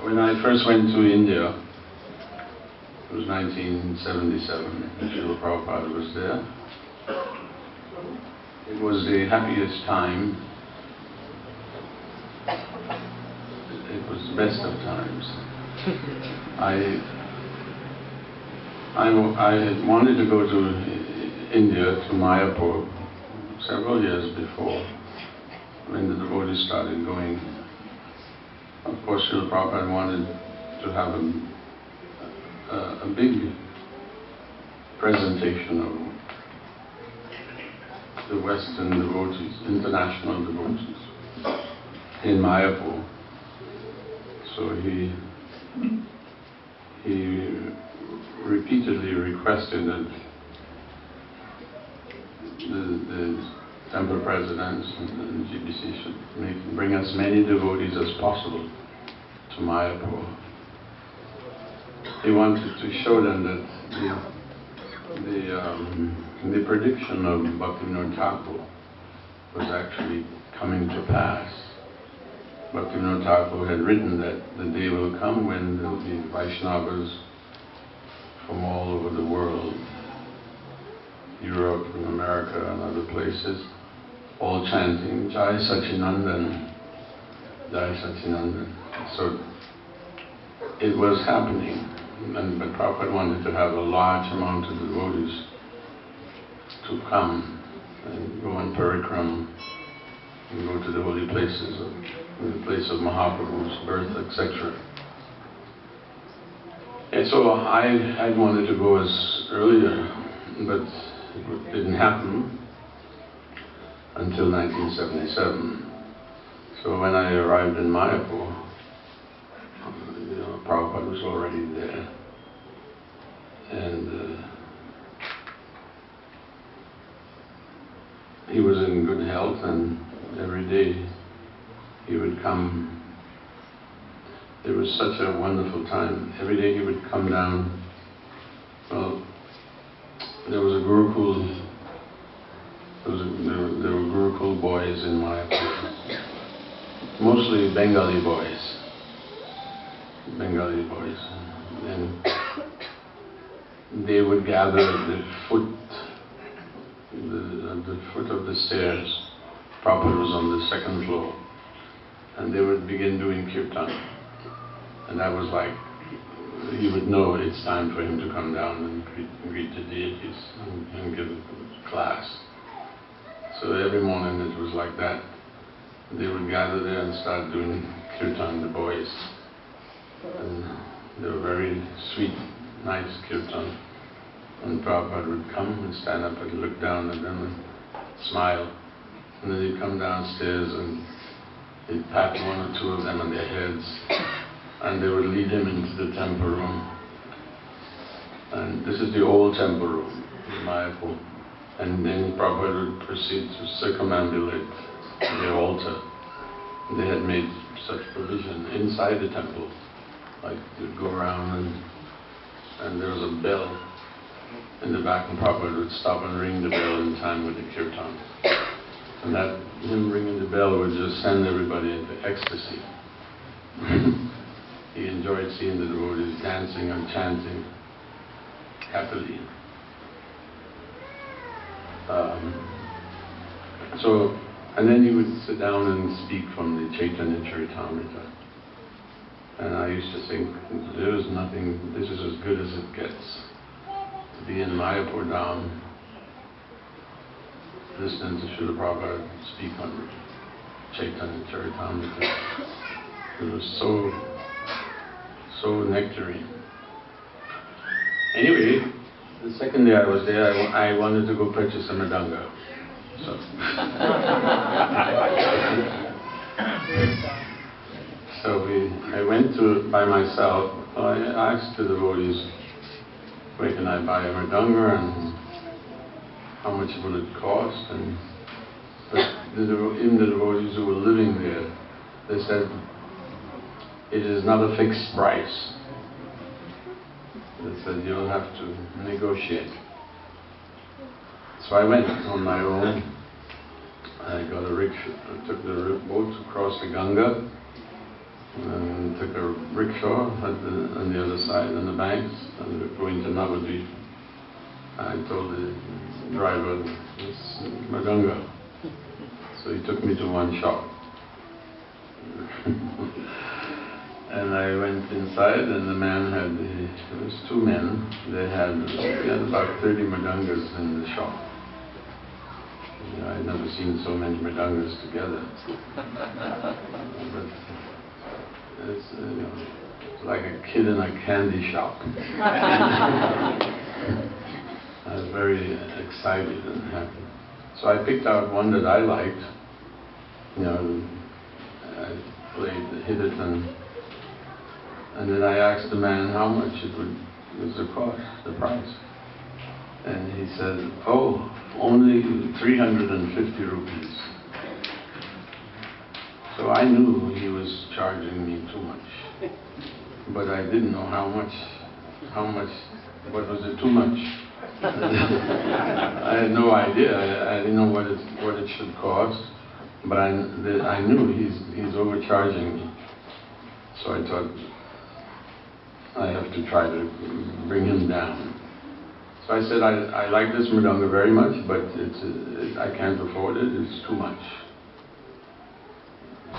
When I first went to India, it was 1977, Srila Prabhupada was there. It was the happiest time. It was the best of times. I had wanted to go to India, to Mayapur, several years before, when the devotees started going. Of course, Srila Prabhupada wanted to have a big presentation of the Western devotees, international devotees, in Mayapur. So he repeatedly requested that the temple presidents and GBC should bring as many devotees as possible to Mayapur. He wanted to show them that the prediction of Bhaktivinoda Thakur was actually coming to pass. Bhaktivinoda Thakur had written that the day will come when there will be Vaishnavas from all over the world, Europe and America and other places, all chanting Jai Sachinandan, Jai Sachinandan. So it was happening, but Prabhupada wanted to have a large amount of devotees to come and go on parikram and go to the holy places, the place of Mahaprabhu's birth, etc. And so I wanted to go as earlier, but it didn't happen until 1977. So when I arrived in Mayapur, Prabhupada was already there, and he was in good health, and every day he would come. It was such a wonderful time. Every day he would come down. Well, there was a Gurukul. There were Gurukul boys in Mayapur, mostly Bengali boys. And they would gather at the foot of the stairs. Prabhupada was on the second floor, and they would begin doing kirtan. And that was like, he would know it's time for him to come down and greet the deities and give a class. So every morning it was like that. They would gather there and start doing kirtan, the boys. And they were very sweet, nice kirtan. And Prabhupada would come and stand up and look down at them and smile. And then he'd come downstairs and he'd pat one or two of them on their heads. And they would lead him into the temple room. And this is the old temple room in Mayapur. And then Prabhupada would proceed to circumambulate the altar. They had made such provision inside the temple. Like you'd go around and there was a bell in the back, and Prabhupada would stop and ring the bell in time with the kirtan. And that, him ringing the bell would just send everybody into ecstasy. He enjoyed seeing the devotees dancing and chanting happily. And then he would sit down and speak from the Chaitanya Charitamrita. And I used to think, there is nothing, this is as good as it gets. To be in Mayapur Dham, listening to Srila Prabhupada speak on Chaitanya Charitamrita. It was so nectarine. Anyway, the second day I was there, I wanted to go purchase a mridanga. So, I went to by myself. I asked the devotees, where can I buy a mridanga and how much will it cost? But the devotees who were living there, they said, it is not a fixed price. They said, you'll have to negotiate. So I went on my own. I got a rickshaw, I took the boat across the Ganga, and took a rickshaw on the other side, on the banks, and we were going to Navadvip. I told the driver, it's Mridanga. So he took me to one shop. And I went inside, and the man had, it was two men, they had about 30 mridangas in the shop. You know, I'd never seen so many mridangas together. But it's, you know, it's like a kid in a candy shop. I was very excited and happy. So I picked out one that I liked. You know, I hit it, and then I asked the man how much it was the cost, the price. And he said, oh, only 350 rupees. So I knew he was charging me too much. But I didn't know how much, what was it too much? I had no idea. I didn't know what it should cost. But I knew he's overcharging me. So I thought, I have to try to bring him down. So I said, I like this mridanga very much, but I can't afford it, it's too much.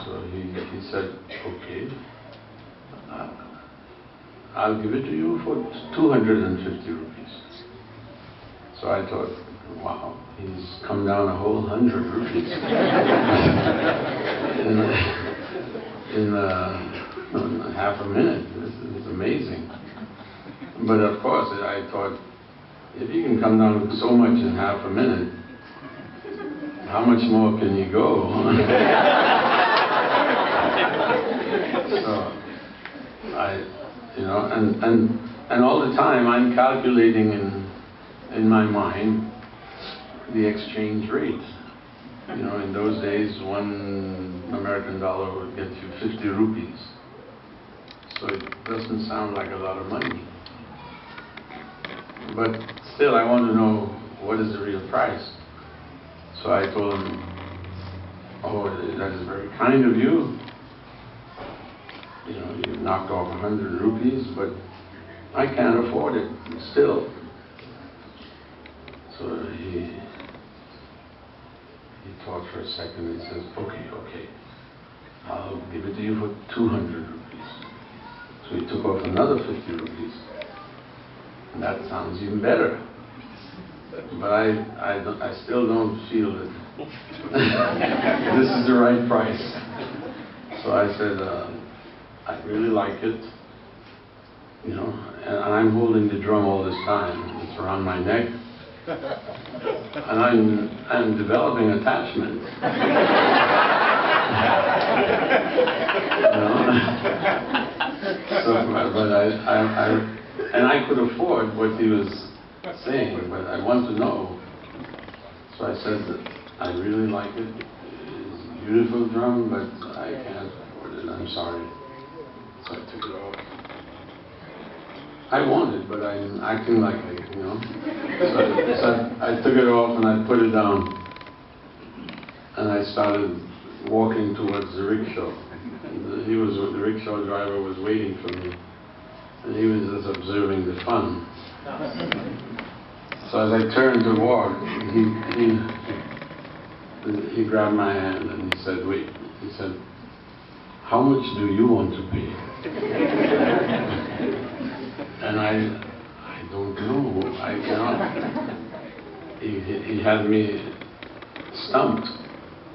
So he said, okay, I'll give it to you for 250 rupees. So I thought, wow, he's come down a whole 100 rupees. in half a minute. This is amazing. But of course, I thought, if he can come down so much in half a minute, how much more can he go? So you know, and all the time I'm calculating in my mind the exchange rate. You know, in those days, $1 American would get you 50 rupees. So it doesn't sound like a lot of money. But still, I want to know what is the real price. So I told him, oh, that is very kind of you. You know, you knocked off 100 rupees, but I can't afford it still. So he thought for a second. He says, okay, I'll give it to you for 200 rupees. So he took off another 50 rupees. And that sounds even better. But I still don't feel that this is the right price. So I said, I really like it, you know, and I'm holding the drum all this time. It's around my neck. And I'm developing attachment. You know? So, but and I could afford what he was saying, but I want to know. So I said that I really like it. It's a beautiful drum, but I can't afford it. I'm sorry. So I took it off. I want it, but I'm acting like it, you know. So I took it off and I put it down. And I started walking towards the rickshaw. The rickshaw driver was waiting for me. And he was just observing the fun. So as I turned to walk, he grabbed my hand and he said, wait. He said, how much do you want to pay? And I don't know. I cannot. He had me stumped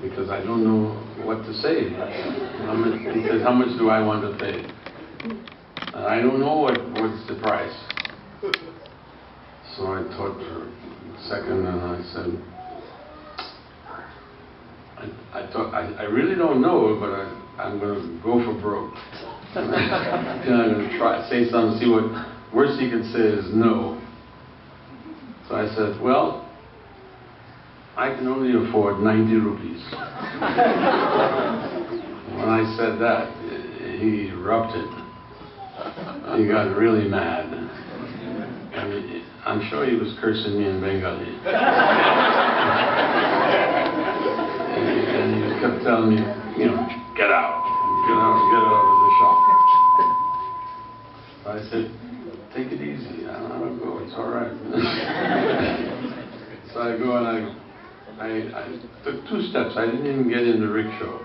because I don't know what to say. He said, how much do I want to pay? And I don't know what's the price. So I thought for a second and I said, I really don't know, but I'm going to go for broke. I'm going to try say something, see what worst he can say is no. So I said, well, I can only afford 90 rupees. When I said that, he erupted. He got really mad. I mean, I'm sure he was cursing me in Bengali. And he kept telling me, you know, get out of the 2 steps. I didn't even get in the rickshaw.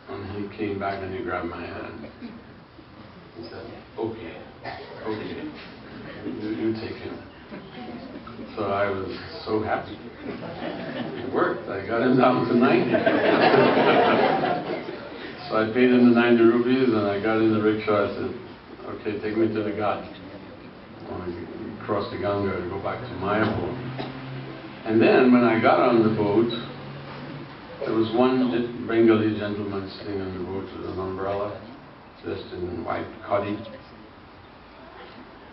And he came back and he grabbed my hand. He said, okay, you take him. So I was so happy. It worked. I got him down to 90. So I paid him the 90 rupees and I got in the rickshaw. I said, okay, take me to the Ghat. I want to cross the Ganga and go back to Mayapur. And then when I got on the boat, there was one Bengali gentleman sitting on the boat with an umbrella, dressed in white khadi.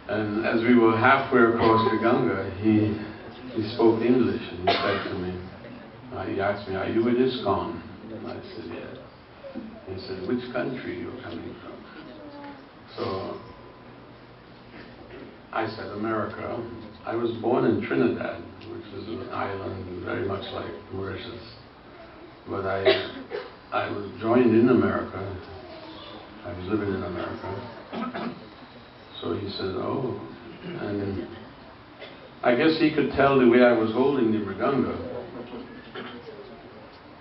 And as we were halfway across the Ganga, he spoke English and he said to me, he asked me, are you with ISKCON? And I said, yes. He said, which country you're coming from? So I said, America. I was born in Trinidad, which is an island very much like Mauritius. But I was joined in America. I was living in America. So he said, oh. And I guess he could tell the way I was holding the mridanga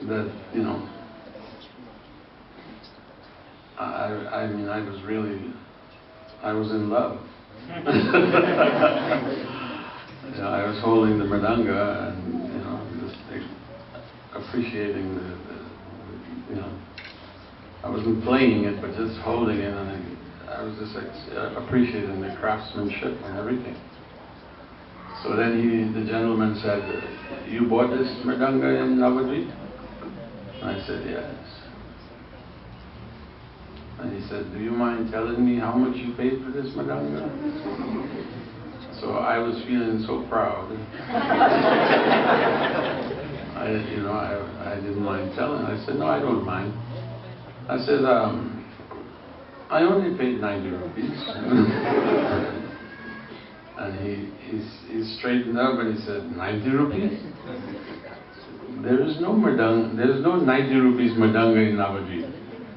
that, you know, I mean, I was in love. You know, I was holding the mridanga and, you know, just appreciating the, you know, I wasn't playing it, but just holding it, and I was just appreciating the craftsmanship and everything. So then the gentleman said, you bought this mridanga in Navadvip? And I said, yes. And he said, do you mind telling me how much you paid for this mridanga? So I was feeling so proud. I didn't mind telling. I said, no, I don't mind. I said, I only paid 90 rupees. And he straightened up and he said, 90 rupees? There is no 90 rupees mridanga in Navadvip.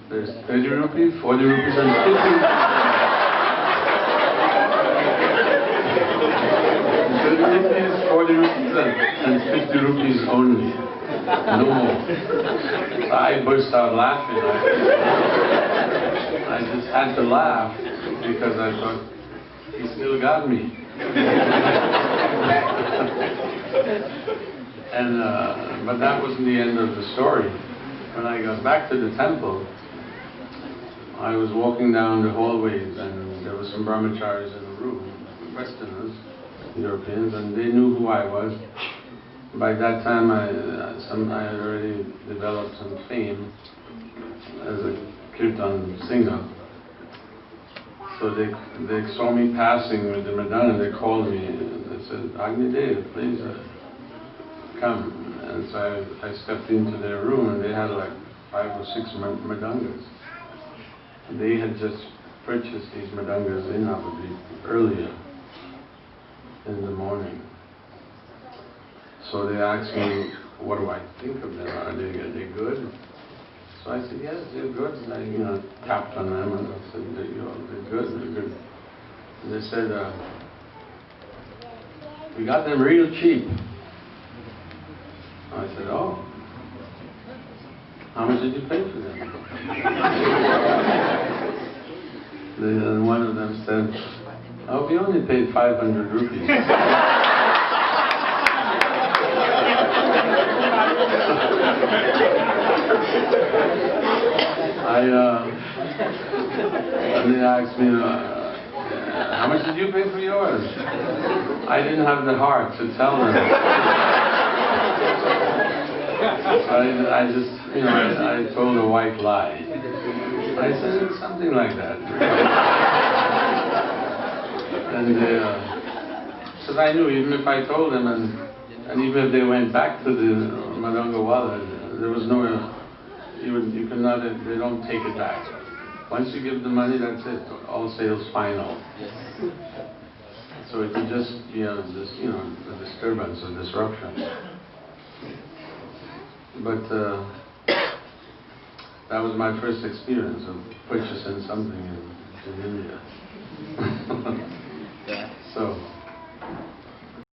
There's 30 rupees, 40 rupees, and 50 rupees. 30 rupees, 40 rupees, and 50 rupees only. No more. I burst out laughing. I just had to laugh because I thought, he still got me. But that wasn't the end of the story. When I got back to the temple, I was walking down the hallways and there were some brahmacharis in the room, Westerners, Europeans, and they knew who I was. By that time, I had already developed some fame as a kirtan singer. So they saw me passing with the mridanga and they called me and they said, Agnideva, please come. And so I stepped into their room and they had like 5 or 6 mridangas. They had just purchased these mridangas in Navadvip earlier in the morning. So they asked me, what do I think of them? Are they good? So I said, yes, they're good. And I, you know, tapped on them and I said, they're good, they're good. And they said, we got them real cheap. I said, oh, how much did you pay for them? And one of them said, oh, we only paid 500 rupees. And they asked me, how much did you pay for yours? I didn't have the heart to tell them. I just, you know, I told a white lie. I said, it's something like that. And because I knew even if I told them, and even if they went back to the Mridanga Wala, there was no, you cannot, they don't take it back. Once you give the money, that's it. All sales final. So it would just be a disturbance or disruption. But that was my first experience of purchasing something in India. So.